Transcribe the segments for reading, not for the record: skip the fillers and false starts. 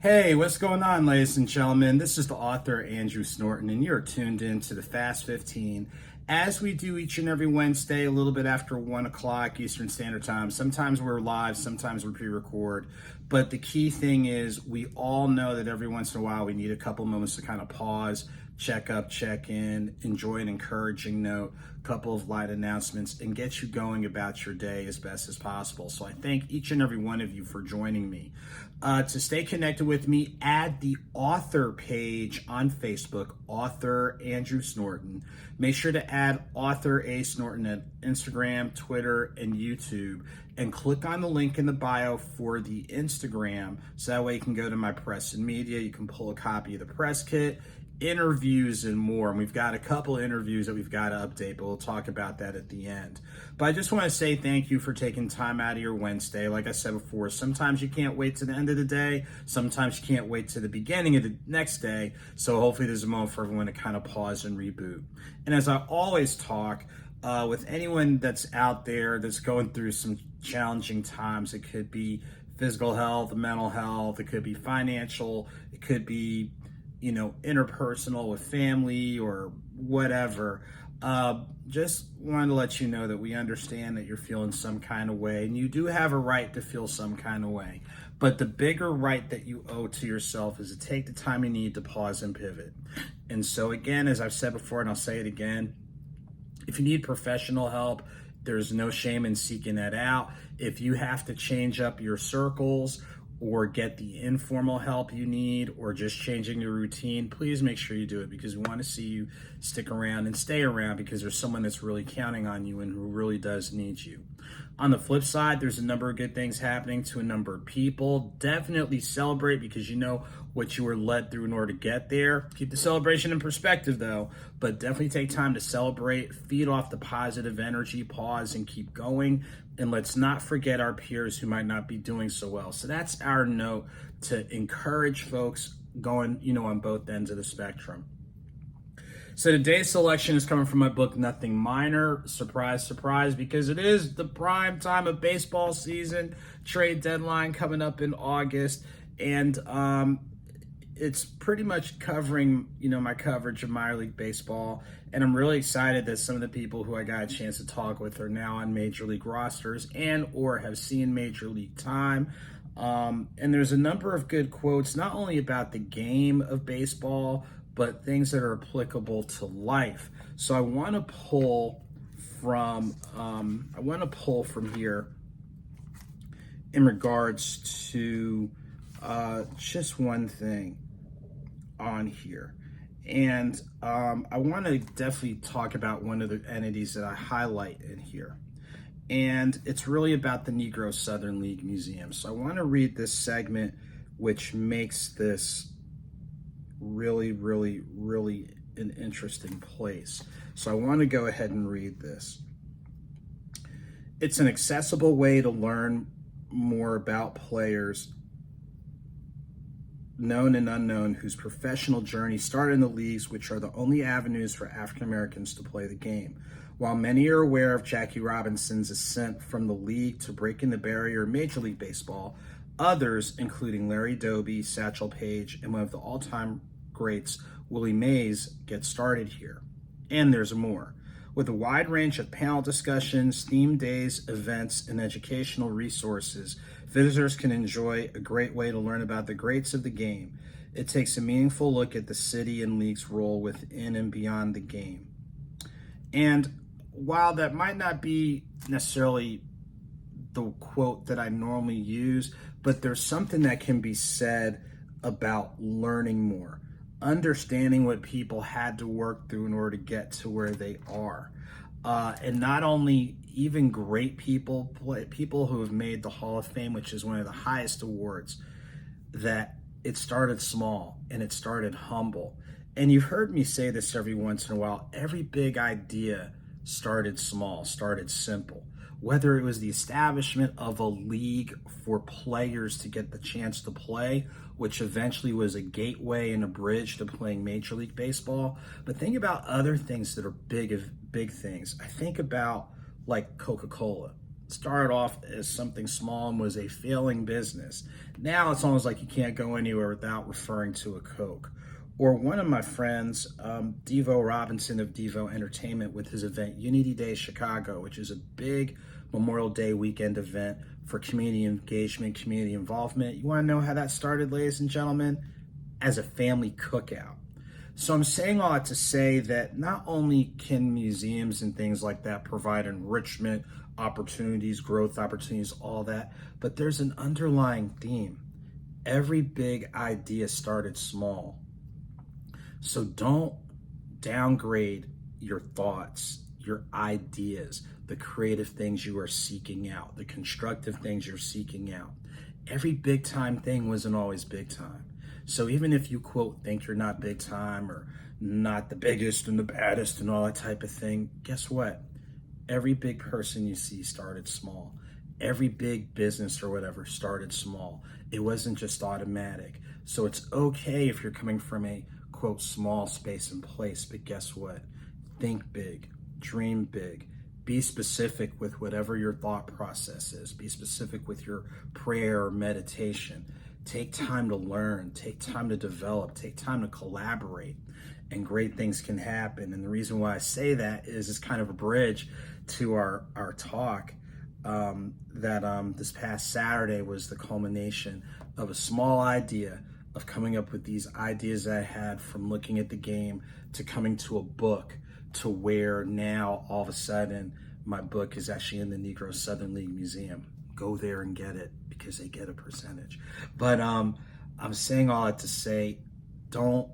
Hey, what's going on, ladies and gentlemen? This is the author Andrew Snorton, and you're tuned in to the Fast 15. As we do each and every Wednesday, a little bit after 1 o'clock Eastern Standard Time. Sometimes we're live, sometimes we pre record. But the key thing is, we all know that every once in a while we need a couple moments to kind of pause, check up, check in, enjoy an encouraging note, a couple of light announcements, and get you going about your day as best as possible. So I thank each and every one of you for joining me. To stay connected with me, add the author page on Facebook, author Andrew Snorton. Make sure to add author A Snorton at Instagram, Twitter, and YouTube, and click on the link in the bio for the Instagram, so that way you can go to my press and media, you can pull a copy of the press kit, interviews, and more. And we've got a couple interviews that we've got to update, but we'll talk about that at the end. But I just want to say thank you for taking time out of your Wednesday. Like I said before, sometimes you can't wait to the end of the day. Sometimes you can't wait to the beginning of the next day. So hopefully there's a moment for everyone to kind of pause and reboot. And as I always talk, with anyone that's out there that's going through some challenging times, it could be physical health, mental health, it could be financial, it could be interpersonal with family or whatever. Just wanted to let you know that we understand that you're feeling some kind of way, and you do have a right to feel some kind of way. But the bigger right that you owe to yourself is to take the time you need to pause and pivot. And so again, as I've said before, and I'll say it again, if you need professional help, there's no shame in seeking that out. If you have to change up your circles or get the informal help you need, or just changing your routine, please make sure you do it, because we want to see you stick around and stay around, because there's someone that's really counting on you and who really does need you. On the flip side, there's a number of good things happening to a number of people. Definitely celebrate, because you know what you were led through in order to get there. Keep the celebration in perspective though, but definitely take time to celebrate, feed off the positive energy, pause and keep going. And let's not forget our peers who might not be doing so well. So that's our note, to encourage folks going, on both ends of the spectrum. So today's selection is coming from my book, Nothing Minor. Surprise, surprise, because it is the prime time of baseball season, trade deadline coming up in August. And it's pretty much covering, my coverage of minor league baseball. And I'm really excited that some of the people who I got a chance to talk with are now on major league rosters and or have seen major league time. And there's a number of good quotes, not only about the game of baseball, but things that are applicable to life. So I want to pull from here in regards to just one thing on here. And I want to definitely talk about one of the entities that I highlight in here. And it's really about the Negro Southern League Museum. So I want to read this segment, which makes this really, really, really an interesting place. So I want to go ahead and read this. It's an accessible way to learn more about players, known and unknown, whose professional journey started in the leagues, which are the only avenues for African Americans to play the game. While many are aware of Jackie Robinson's ascent from the league to breaking the barrier in Major League Baseball, others, including Larry Doby, Satchel Paige, and one of the all-time greats, Willie Mays, get started here. And there's more. With a wide range of panel discussions, theme days, events, and educational resources, visitors can enjoy a great way to learn about the greats of the game. It takes a meaningful look at the city and league's role within and beyond the game. And while that might not be necessarily the quote that I normally use, but there's something that can be said about learning more, understanding what people had to work through in order to get to where they are. And not only even great people, people who have made the Hall of Fame, which is one of the highest awards, that it started small and it started humble. And you've heard me say this every once in a while, every big idea started small, started simple. Whether it was the establishment of a league for players to get the chance to play, which eventually was a gateway and a bridge to playing Major League Baseball. But think about other things that are big things. I think about like Coca-Cola. started off as something small and was a failing business. Now it's almost like you can't go anywhere without referring to a Coke. Or one of my friends, Devo Robinson of Devo Entertainment, with his event Unity Day Chicago, which is a big Memorial Day weekend event for community engagement, community involvement. You want to know how that started, ladies and gentlemen? As a family cookout. So I'm saying all that to say that not only can museums and things like that provide enrichment opportunities, growth opportunities, all that, but there's an underlying theme. Every big idea started small. So don't downgrade your thoughts, your ideas, the creative things you are seeking out, the constructive things you're seeking out. Every big time thing wasn't always big time. So even if you, quote, think you're not big time or not the biggest and the baddest and all that type of thing, guess what? Every big person you see started small. Every big business or whatever started small. It wasn't just automatic. So it's okay if you're coming from a, quote, small space and place, but guess what? Think big, dream big, be specific with whatever your thought process is, be specific with your prayer or meditation. Take time to learn, take time to develop, take time to collaborate, and great things can happen. And the reason why I say that is it's kind of a bridge to our talk that this past Saturday was the culmination of a small idea of coming up with these ideas that I had from looking at the game to coming to a book to where now all of a sudden my book is actually in the Negro Southern League Museum. Go there and get it because they get a percentage. But I'm saying all that to say, don't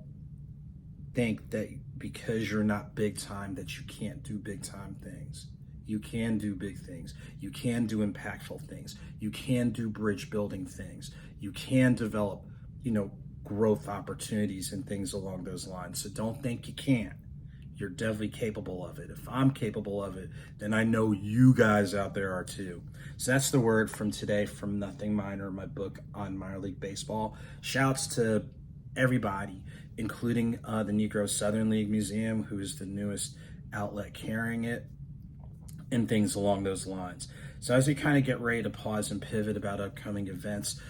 think that because you're not big time that you can't do big time things. You can do big things. You can do impactful things. You can do bridge building things. You can develop growth opportunities and things along those lines. So don't think you can't. You're definitely capable of it. If I'm capable of it, then I know you guys out there are too. So that's the word from today from Nothing Minor, my book on minor league baseball. Shouts to everybody, including the Negro Southern League Museum, who is the newest outlet carrying it, and things along those lines. So as we kind of get ready to pause and pivot about upcoming events,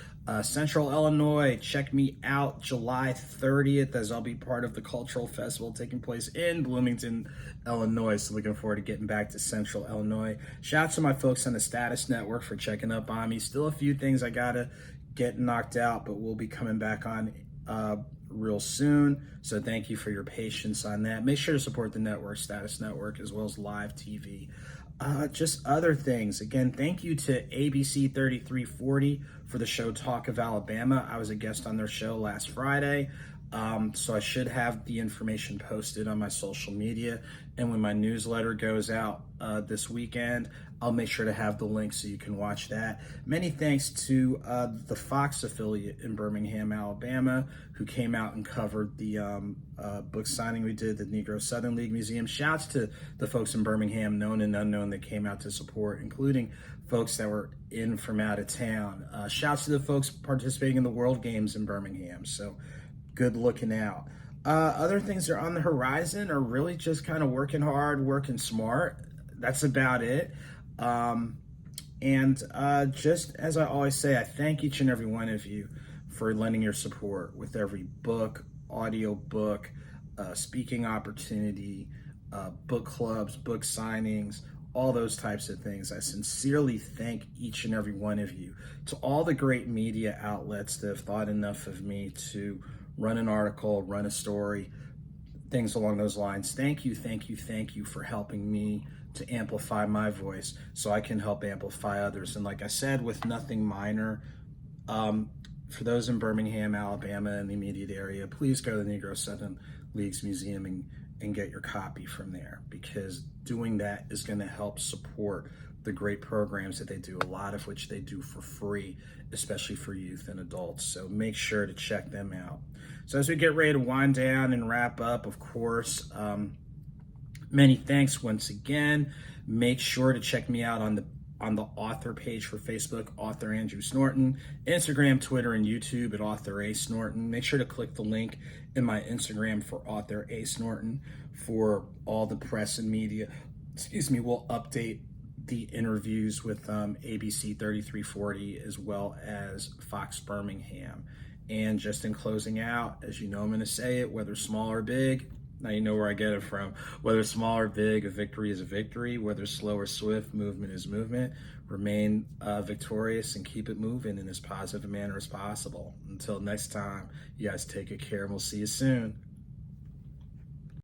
Central Illinois, check me out July 30th as I'll be part of the cultural festival taking place in Bloomington, Illinois. So looking forward to getting back to Central Illinois. Shout out to my folks on the Status Network for checking up on me. Still a few things I gotta get knocked out, but we'll be coming back on real soon. So thank you for your patience on that. Make sure to support the network, Status Network, as well as live TV. Just other things. Again, thank you to ABC 3340 for the show Talk of Alabama. I was a guest on their show last Friday, so I should have the information posted on my social media. And when my newsletter goes out this weekend, I'll make sure to have the link so you can watch that. Many thanks to the Fox affiliate in Birmingham, Alabama, who came out and covered the book signing we did at the Negro Southern League Museum. Shouts to the folks in Birmingham, known and unknown, that came out to support, including folks that were in from out of town. Shouts to the folks participating in the World Games in Birmingham. So good looking out. Other things that are on the horizon are really just kind of working hard, working smart. That's about it. Just as I always say, I thank each and every one of you for lending your support with every book, audio book, speaking opportunity, book clubs, book signings, all those types of things. I sincerely thank each and every one of you. To all the great media outlets that have thought enough of me to run an article, run a story, things along those lines. Thank you for helping me to amplify my voice so I can help amplify others. And like I said, with Nothing Minor, for those in Birmingham, Alabama, and the immediate area, please go to the Negro Southern League's Museum and get your copy from there, because doing that is going to help support the great programs that they do, a lot of which they do for free, especially for youth and adults. So make sure to check them out. So as we get ready to wind down and wrap up, of course, many thanks once again. Make sure to check me out on the author page for Facebook, Author Andrew Snorton, Instagram, Twitter, and YouTube at Author A Snorton. Make sure to click the link in my Instagram for Author A Snorton for all the press and media. We'll update the interviews with ABC 3340 as well as Fox Birmingham. And just in closing out, as you know, I'm going to say it, whether small or big, now you know where I get it from. Whether small or big, a victory is a victory. Whether slow or swift, movement is movement. Remain victorious and keep it moving in as positive a manner as possible. Until next time, you guys take good care and we'll see you soon.